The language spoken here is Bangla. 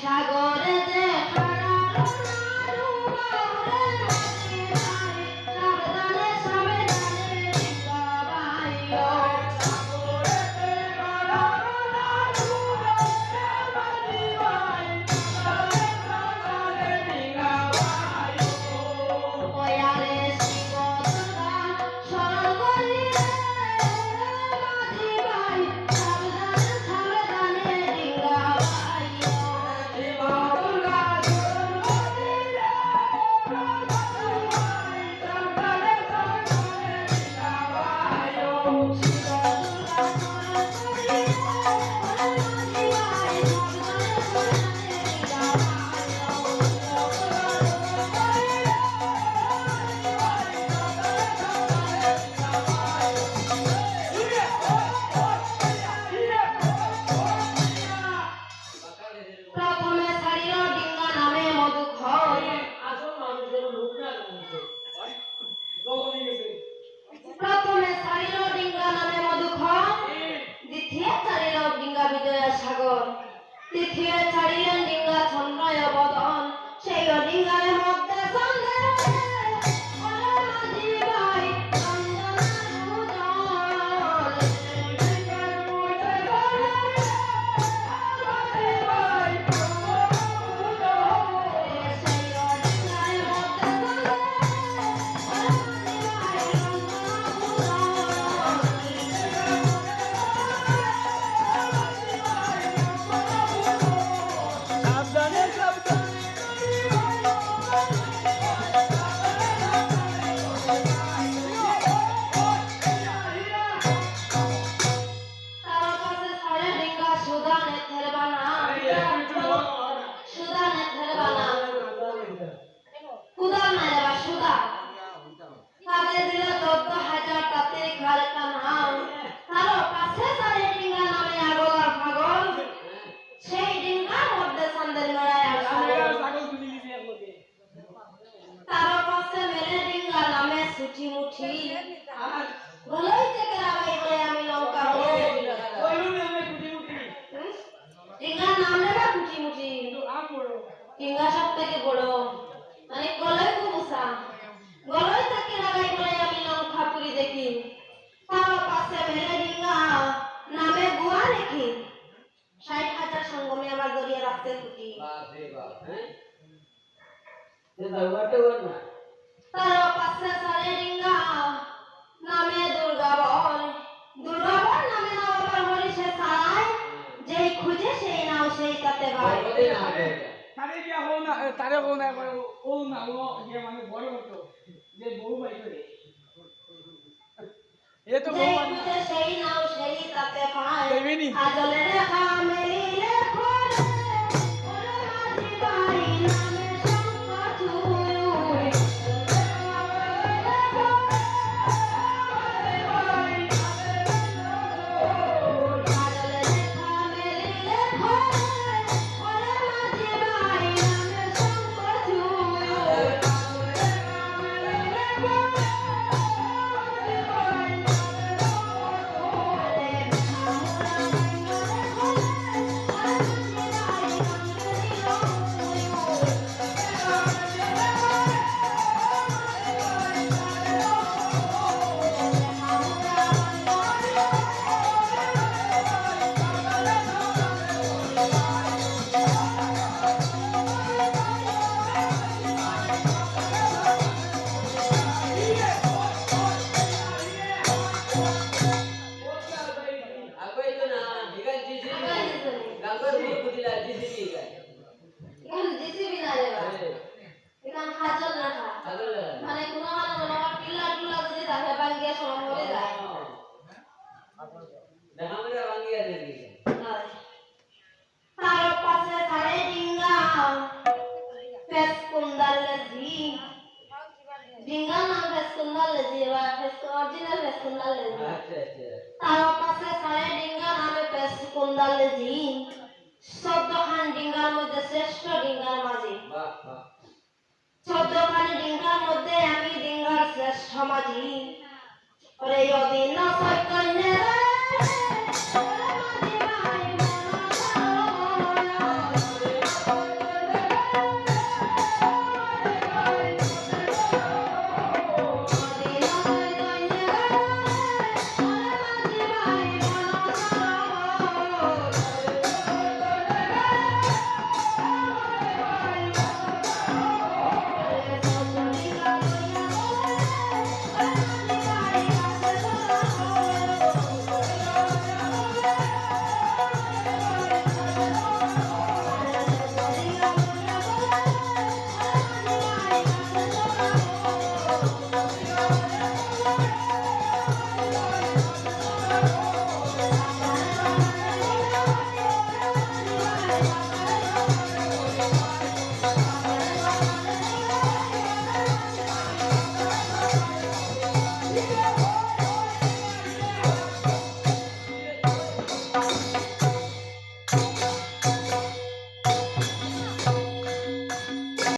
সাগরে যে খাড়ার সাবধানে সাবধানে ডিঙ্গাবাইও ওয়ারে শিবদুর্গা শরণ করিলে মাঝি ভাই সাবধানে সাবধানে ডিঙ্গাবাইও শিবদুর্গা শরণ করিলে মাঝি ভাই সাবধানে সাবধানে ডিঙ্গাবাইও শিবদুর্গা শরণ করিলে মাঝি ভাই প্রথমে ছাড়িল ডিঙ্গা নামে মধু ঘর প্রথমে ছাড়িল ডিঙ্গা নামে মধু ঘর দ্বিতীয় ছাড়িল ডিঙ্গা বিজয়া সাগর তৃতীয় ছাড়িলেন ডিঙ্গা চন্দ্রয় বদন সেই ডিঙ্গার মধ্যে সন্দেহ মাঝি ভাই চন্দনার উদল ডিঙ্গার মধ্যে মুঠি মুঠি গলাই থেকে রাবাই বলে আমি লঙ্কা ডিঙ্গার নাম নেবা মুঠি মুঠি ডিঙ্গা সব থেকে বড় মানে গলাই কুমুসা গলাই থেকে রাবাই বলে আমি লঙ্কা পুরি দেখি তার পাশে মেলে ডিঙ্গা নামে গুয়া দেখি ৬০,০০০ সঙ্গমে আবার গড়িয়ে রাখতে ফুটি তার পাশে সারে ডিঙ্গা নামে দুর্গাবর দুর্গাবর নামে নাওয়ার হরি সে সারায় যেই খুঁজে সেই নাও সেই তাতে ভাই তারে কি হো না তারে হো না ও না ও যে মানে বড় হতো যে বউ ভাই করে এ তো যেই খুঁজে সেই নাও সেই তাতে ভাই আজলে রেখা মেলিলে খোলে ওরে মাঝি ভাই নামে শঙ্খ চুরি ডিঙ্গা নাম ফেসকুন্দাল লেজিবা অরিজিনাল ফেসকুন্দাল লেজি তার পাশে সারে ডিঙ্গা নামে ফেসকুন্দাল লেজি শব্দখান ডিঙ্গার মধ্যে শ্রেষ্ঠ ডিঙ্গার মাঝি ১৪খানি ডিঙ্গার মধ্যে আমি ডিঙ্গার শ্রেষ্ঠ মাঝি ওরে অদিন সৈকন্যেরা